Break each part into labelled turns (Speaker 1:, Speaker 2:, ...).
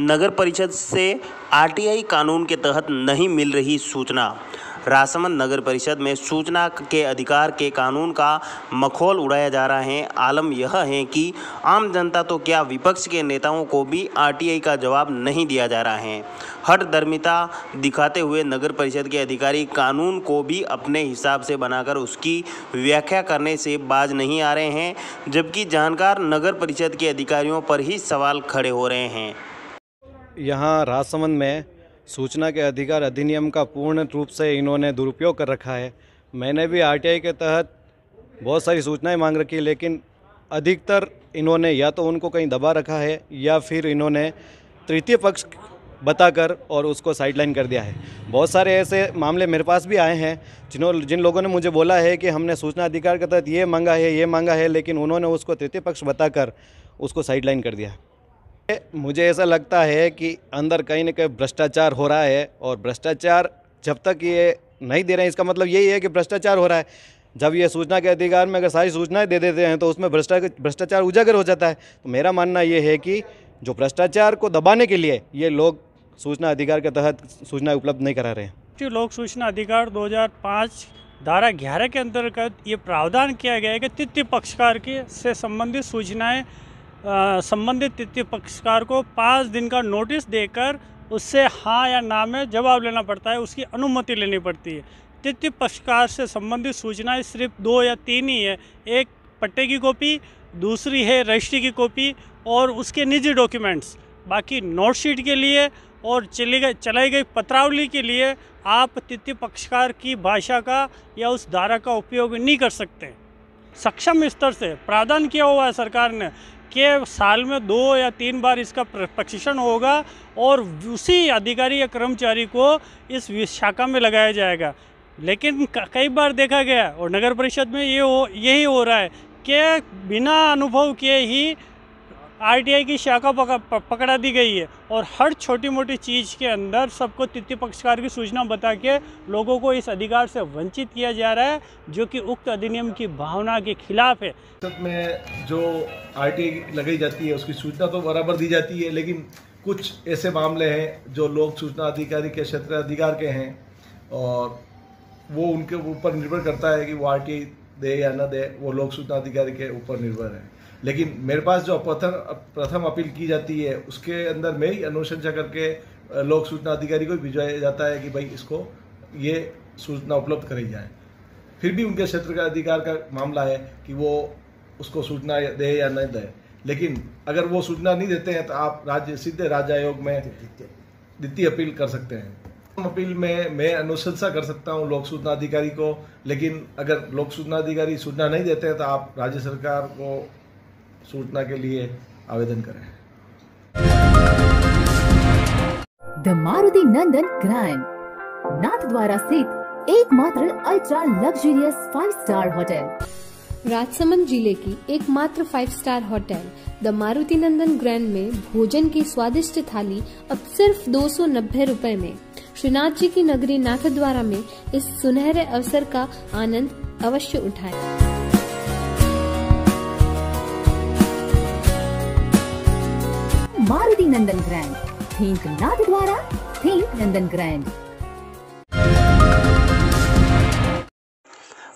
Speaker 1: नगर परिषद से आरटीआई कानून के तहत नहीं मिल रही सूचना। राजसमंद नगर परिषद में सूचना के अधिकार के कानून का मखौल उड़ाया जा रहा है। आलम यह है कि आम जनता तो क्या, विपक्ष के नेताओं को भी आरटीआई का जवाब नहीं दिया जा रहा है। हठधर्मिता दिखाते हुए नगर परिषद के अधिकारी कानून को भी अपने हिसाब से बनाकर उसकी व्याख्या करने से बाज नहीं आ रहे हैं, जबकि जानकार नगर परिषद के अधिकारियों पर ही सवाल खड़े हो रहे हैं।
Speaker 2: यहाँ राजसमंद में सूचना के अधिकार अधिनियम का पूर्ण रूप से इन्होंने दुरुपयोग कर रखा है। मैंने भी आरटीआई के तहत बहुत सारी सूचनाएं मांग रखी, लेकिन अधिकतर इन्होंने या तो उनको कहीं दबा रखा है या फिर इन्होंने तृतीय पक्ष बताकर और उसको साइडलाइन कर दिया है। बहुत सारे ऐसे मामले मेरे पास भी आए हैं जिन लोगों ने मुझे बोला है कि हमने सूचना अधिकार के तहत ये मांगा है, लेकिन उन्होंने उसको तृतीय पक्ष बताकर उसको साइडलाइन कर दिया। मुझे ऐसा लगता है कि अंदर कहीं ना कहीं भ्रष्टाचार हो रहा है, और भ्रष्टाचार जब तक ये नहीं दे रहे हैं, इसका मतलब यही है कि भ्रष्टाचार हो रहा है। जब ये सूचना के अधिकार में अगर सारी सूचनाएं दे देते हैं तो उसमें भ्रष्टाचार उजागर हो जाता है। तो मेरा मानना ये है कि जो भ्रष्टाचार को दबाने के लिए ये लोग सूचना अधिकार के तहत सूचनाएं उपलब्ध नहीं करा रहे हैं।
Speaker 3: लोक सूचना अधिकार 2005 धारा 11 के अंतर्गत ये प्रावधान किया गया है कि तृतीय पक्षकार से संबंधित सूचनाएं संबंधित तृतीय पक्षकार को 5 दिन का नोटिस देकर उससे हाँ या ना में जवाब लेना पड़ता है, उसकी अनुमति लेनी पड़ती है। तृतीय पक्षकार से संबंधित सूचनाएं सिर्फ 2 या 3 ही है। एक पट्टे की कॉपी, दूसरी है रजिस्ट्री की कॉपी और उसके निजी डॉक्यूमेंट्स। बाकी नोटशीट के लिए और चलाई गई पत्रावली के लिए आप तृतीय पक्षकार की भाषा का या उस धारा का उपयोग नहीं कर सकते। सक्षम स्तर से प्रावधान किया हुआ है सरकार ने कि साल में 2 या 3 बार इसका प्रशिक्षण होगा और उसी अधिकारी या कर्मचारी को इस शाखा में लगाया जाएगा। लेकिन कई बार देखा गया और नगर परिषद में यही हो रहा है कि बिना अनुभव किए ही आरटीआई की शाखा पकड़ा दी गई है, और हर छोटी मोटी चीज़ के अंदर सबको तृतीय पक्षकार की सूचना बता के लोगों को इस अधिकार से वंचित किया जा रहा है, जो कि उक्त अधिनियम की भावना के खिलाफ है।
Speaker 4: में जो आरटीआई लगाई जाती है उसकी सूचना तो बराबर दी जाती है, लेकिन कुछ ऐसे मामले हैं जो लोक सूचना अधिकारी के क्षेत्र अधिकार के हैं और वो उनके ऊपर निर्भर करता है कि वो आरटीआई दे या न दे, वो लोक सूचना अधिकारी के ऊपर निर्भर है। लेकिन मेरे पास जो प्रथम अपील की जाती है उसके अंदर में ही अनुशंसा करके लोक सूचना अधिकारी को भिजवाया जाता है कि भाई इसको ये सूचना उपलब्ध कराई जाए। फिर भी उनके क्षेत्र का अधिकार का मामला है कि वो उसको सूचना दे या नहीं दे, लेकिन अगर वो सूचना नहीं देते हैं तो आप सीधे राज्य आयोग में द्वितीय अपील कर सकते हैं। अपील में मैं अनुशंसा कर सकता हूं लोक सूचना अधिकारी को, लेकिन अगर लोक सूचना अधिकारी सूचना नहीं देते हैं तो आप राज्य सरकार को सूचना के लिए आवेदन करें।
Speaker 5: The Maruti Nandan grand, Nathdwara स्थित एकमात्र ultra luxurious 5 star hotel.
Speaker 6: Rajsamand जिले की एकमात्र 5 star hotel the Maruti Nandan grand में भोजन की स्वादिष्ट थाली अब सिर्फ 290 रुपए में। श्रीनाथ जी की नगरी नाथद्वारा में इस सुनहरे अवसर का आनंद अवश्य उठाएं।
Speaker 5: मारुति नंदन ग्रैंड, थिंक नाथद्वारा, थिंक नंदन ग्रैंड।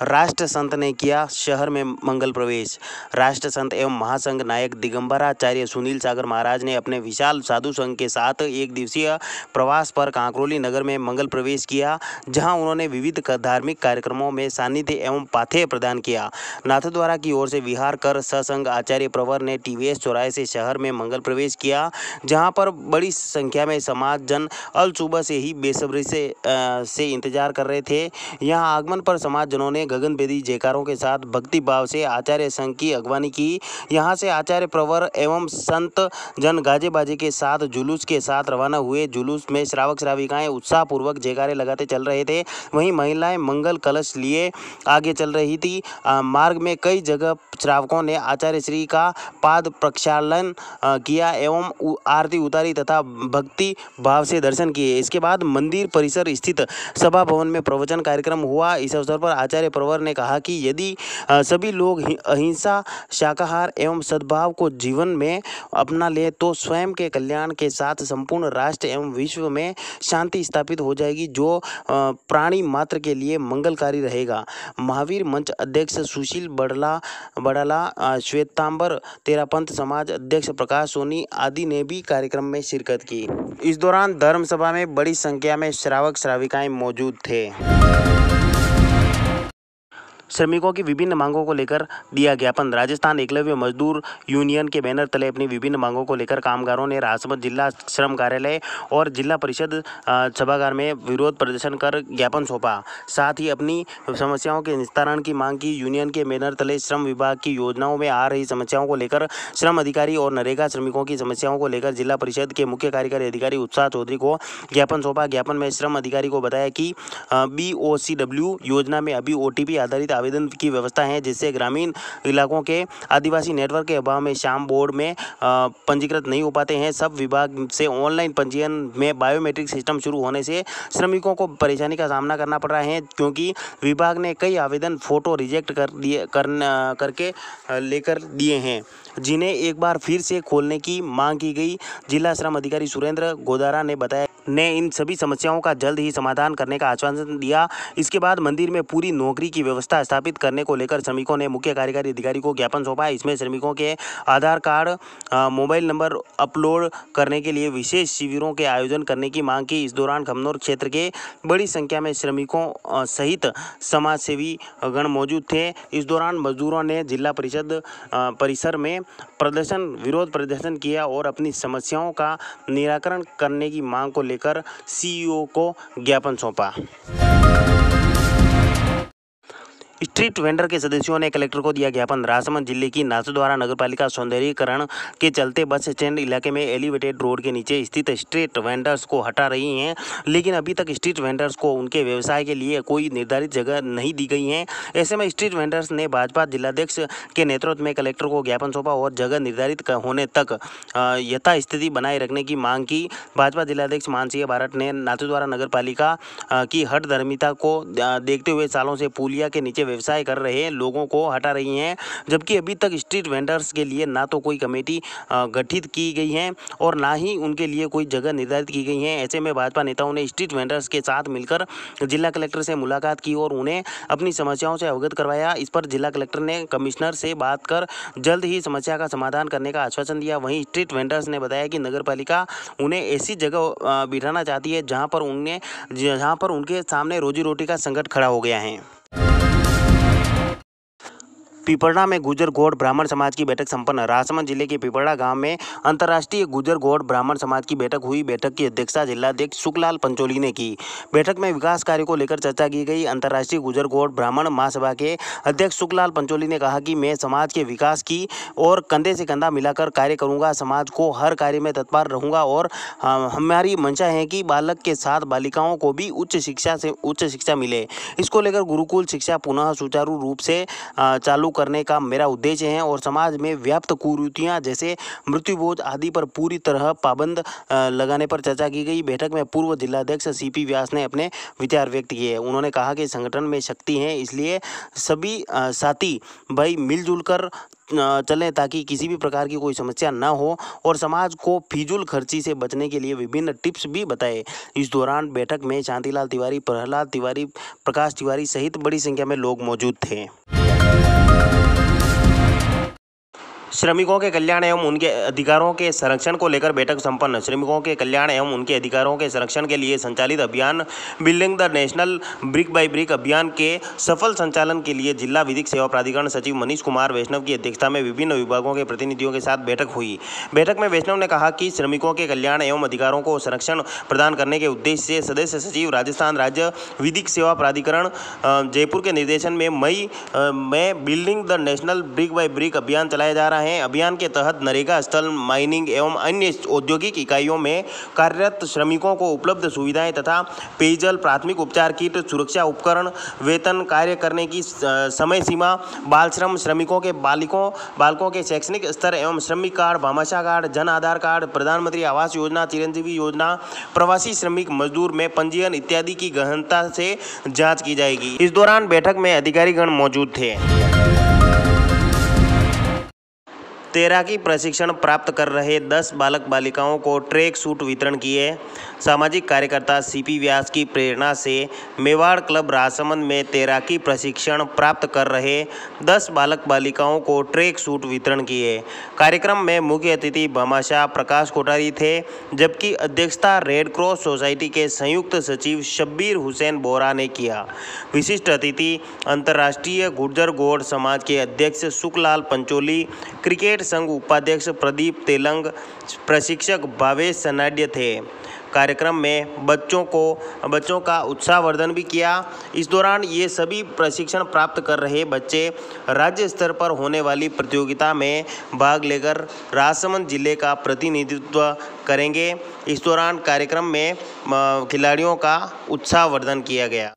Speaker 1: राष्ट्र संत ने किया शहर में मंगल प्रवेश। राष्ट्र संत एवं महासंघ नायक दिगंबराचार्य सुनील सागर महाराज ने अपने विशाल साधु संघ के साथ 1 दिवसीय प्रवास पर कांकरोली नगर में मंगल प्रवेश किया, जहां उन्होंने विविध धार्मिक कार्यक्रमों में सानिध्य एवं पाथेय प्रदान किया। नाथद्वारा की ओर से विहार कर सत्संग आचार्य प्रवर ने टीवीएस चौराहे से शहर में मंगल प्रवेश किया, जहां पर बड़ी संख्या में समाज जन अल सुबह से ही बेसब्री से इंतजार कर रहे थे। यहां आगमन पर समाज जनों ने गगनभेदी जयकारों के साथ भक्ति भाव से आचार्य संघ की अगवानी की। यहां से आचार्य प्रवर एवं संत जन गाजे बाजे के साथ जुलूस के साथ रवाना हुए। जुलूस में श्रावक श्राविकाएं उत्साहपूर्वक जयकारे लगाते चल रहे थे, वहीं महिलाएं मंगल कलश लिए आगे चल रही थी। मार्ग में कई जगह श्रावकों ने आचार्य श्री का पाद प्रक्षालन किया एवं आरती उतारी तथा भक्ति भाव से दर्शन किए। इसके बाद मंदिर परिसर स्थित सभा भवन में प्रवचन कार्यक्रम हुआ। इस अवसर पर आचार्य प्रवर ने कहा कि यदि सभी लोग अहिंसा, शाकाहार एवं सद्भाव को जीवन में अपना ले तो स्वयं के कल्याण के साथ संपूर्ण राष्ट्र एवं विश्व में शांति स्थापित हो जाएगी, जो प्राणी मात्र के लिए मंगलकारी रहेगा। महावीर मंच अध्यक्ष सुशील बड़ाला, श्वेतांबर तेरापंथ समाज अध्यक्ष प्रकाश सोनी आदि ने भी कार्यक्रम में शिरकत की। इस दौरान धर्मसभा में बड़ी संख्या में श्रावक श्राविकाएं मौजूद थे। श्रमिकों की विभिन्न मांगों को लेकर दिया ज्ञापन। राजस्थान एकलव्य मजदूर यूनियन के बैनर तले अपनी विभिन्न मांगों को लेकर कामगारों ने राजसमंद जिला श्रम कार्यालय और जिला परिषद सभागार में विरोध प्रदर्शन कर ज्ञापन सौंपा। साथ ही अपनी समस्याओं के निस्तारण की मांग की। यूनियन के बैनर तले श्रम विभाग की योजनाओं में आ रही समस्याओं को लेकर श्रम अधिकारी और नरेगा श्रमिकों की समस्याओं को लेकर जिला परिषद के मुख्य कार्यकारी अधिकारी उत्साह चौधरी को ज्ञापन सौंपा। ज्ञापन में श्रम अधिकारी को बताया कि BOCW योजना में अभी OTP आधारित आवेदन की व्यवस्था है, जिससे ग्रामीण इलाकों के आदिवासी नेटवर्क के अभाव में श्याम बोर्ड में पंजीकृत नहीं हो पाते हैं। सब विभाग से ऑनलाइन पंजीयन में बायोमेट्रिक सिस्टम शुरू होने से श्रमिकों को परेशानी का सामना करना पड़ रहा है, क्योंकि विभाग ने कई आवेदन फोटो रिजेक्ट करके लेकर दिए हैं, जिन्हें एक बार फिर से खोलने की मांग की गई। जिला श्रम अधिकारी सुरेंद्र गोदारा ने इन सभी समस्याओं का जल्द ही समाधान करने का आश्वासन दिया। इसके बाद मंदिर में पूरी नौकरी की व्यवस्था स्थापित करने को लेकर श्रमिकों ने मुख्य कार्यकारी अधिकारी को ज्ञापन सौंपा। इसमें श्रमिकों के आधार कार्ड, मोबाइल नंबर अपलोड करने के लिए विशेष शिविरों के आयोजन करने की मांग की। इस दौरान खमनोर क्षेत्र के बड़ी संख्या में श्रमिकों सहित समाज सेवी गण मौजूद थे। इस दौरान मजदूरों ने जिला परिषद परिसर में विरोध प्रदर्शन किया और अपनी समस्याओं का निराकरण करने की मांग को लेकर CEO को ज्ञापन सौंपा। स्ट्रीट वेंडर के सदस्यों ने कलेक्टर को दिया ज्ञापन। राजसमंद जिले की नाथद्वारा नगरपालिका सौंदर्यीकरण के चलते बस स्टैंड इलाके में एलिवेटेड रोड के नीचे स्थित स्ट्रीट वेंडर्स को हटा रही हैं, लेकिन अभी तक स्ट्रीट वेंडर्स को उनके व्यवसाय के लिए कोई निर्धारित जगह नहीं दी गई है। ऐसे में स्ट्रीट वेंडर्स ने भाजपा जिलाध्यक्ष के नेतृत्व में कलेक्टर को ज्ञापन सौंपा और जगह निर्धारित होने तक यथास्थिति बनाए रखने की मांग की। भाजपा जिलाध्यक्ष मानसिंह भारत ने नाथद्वारा नगरपालिका की हठधर्मिता को देखते हुए सालों से पुलिया के नीचे व्यवसाय कर रहे लोगों को हटा रही हैं, जबकि अभी तक स्ट्रीट वेंडर्स के लिए ना तो कोई कमेटी गठित की गई है और ना ही उनके लिए कोई जगह निर्धारित की गई है। ऐसे में भाजपा नेताओं ने स्ट्रीट वेंडर्स के साथ मिलकर जिला कलेक्टर से मुलाकात की और उन्हें अपनी समस्याओं से अवगत करवाया। इस पर जिला कलेक्टर ने कमिश्नर से बात कर जल्द ही समस्या का समाधान करने का आश्वासन दिया। वहीं स्ट्रीट वेंडर्स ने बताया कि नगरपालिका उन्हें ऐसी जगह बिठाना चाहती है जहां पर उनके सामने रोजी रोटी का संकट खड़ा हो गया है। पिपरड़ा में गुजर गौड़ ब्राह्मण समाज की बैठक संपन्न। राजसमंद जिले के पिपरड़ा गांव में अंतर्राष्ट्रीय गुजर गौड़ ब्राह्मण समाज की बैठक हुई। बैठक की अध्यक्षता जिलाध्यक्ष सुखलाल पंचोली ने की। बैठक में विकास कार्य को लेकर चर्चा की गई। अंतर्राष्ट्रीय गुजर गौड़ ब्राह्मण महासभा के अध्यक्ष सुखलाल पंचोली ने कहा कि मैं समाज के विकास की और कंधे से कंधा मिलाकर कार्य करूंगा। समाज को हर कार्य में तत्पर रहूंगा और हमारी मंशा है कि बालक के साथ बालिकाओं को भी उच्च शिक्षा मिले। इसको लेकर गुरुकुल शिक्षा पुनः सुचारू रूप से चालू करने का मेरा उद्देश्य है और समाज में व्याप्त कुरीतियां जैसे मृत्यु बोझ आदि पर पूरी तरह पाबंद लगाने पर चर्चा की गई। बैठक में पूर्व जिलाध्यक्ष CP व्यास ने अपने विचार व्यक्त किए। उन्होंने कहा कि संगठन में शक्ति है, इसलिए सभी साथी भाई मिलजुल कर चलें ताकि किसी भी प्रकार की कोई समस्या न हो और समाज को फिजूल खर्ची से बचने के लिए विभिन्न टिप्स भी बताए। इस दौरान बैठक में शांतिलाल तिवारी, प्रहलाद तिवारी, प्रकाश तिवारी सहित बड़ी संख्या में लोग मौजूद थे। श्रमिकों के कल्याण एवं उनके अधिकारों के संरक्षण को लेकर बैठक संपन्न। श्रमिकों के कल्याण एवं उनके अधिकारों के संरक्षण के लिए संचालित अभियान building the national brick by brick अभियान के सफल संचालन के लिए जिला विधिक सेवा प्राधिकरण सचिव मनीष कुमार वैष्णव की अध्यक्षता में विभिन्न विभागों के प्रतिनिधियों के साथ बैठक हुई। बैठक में वैष्णव ने कहा कि श्रमिकों के कल्याण एवं अधिकारों को संरक्षण प्रदान करने के उद्देश्य से सदस्य सचिव राजस्थान राज्य विधिक सेवा प्राधिकरण जयपुर के निर्देशन में मई में building the national brick by brick अभियान चलाया जा रहा है। ने अभियान के तहत नरेगा स्थल, माइनिंग एवं अन्य औद्योगिक इकाइयों में कार्यरत श्रमिकों को उपलब्ध सुविधाएं तथा पेयजल, प्राथमिक उपचार किट, सुरक्षा उपकरण, वेतन, कार्य करने की समय सीमा, बाल श्रम, श्रमिकों के बालकों के शैक्षणिक स्तर एवं श्रमिक card, Bhamashah card, Jan Aadhaar card, प्रधानमंत्री आवास योजना, चिरंजीवी योजना, प्रवासी श्रमिक मजदूर में पंजीयन इत्यादि की गहनता से जांच की जाएगी। इस दौरान बैठक में अधिकारीगण मौजूद थे। तैराकी प्रशिक्षण प्राप्त कर रहे 10 बालक बालिकाओं को ट्रैक सूट वितरण किए। सामाजिक कार्यकर्ता सीपी व्यास की प्रेरणा से मेवाड़ क्लब राजसमंद में तैराकी प्रशिक्षण प्राप्त कर रहे 10 बालक बालिकाओं को ट्रैक सूट वितरण किए। कार्यक्रम में मुख्य अतिथि भामाशाह प्रकाश कोठारी थे, जबकि अध्यक्षता रेड क्रॉस सोसाइटी के संयुक्त सचिव शब्बीर हुसैन बोरा ने किया। विशिष्ट अतिथि अंतर्राष्ट्रीय गुर्जर गौड़ समाज के अध्यक्ष सुखलाल पंचोली, क्रिकेट संघ उपाध्यक्ष प्रदीप तेलंग, प्रशिक्षक भावेश सनाड्य थे। कार्यक्रम में बच्चों का उत्साहवर्धन भी किया। इस दौरान ये सभी प्रशिक्षण प्राप्त कर रहे बच्चे राज्य स्तर पर होने वाली प्रतियोगिता में भाग लेकर राजसमंद जिले का प्रतिनिधित्व करेंगे। इस दौरान कार्यक्रम में खिलाड़ियों का उत्साहवर्धन किया गया।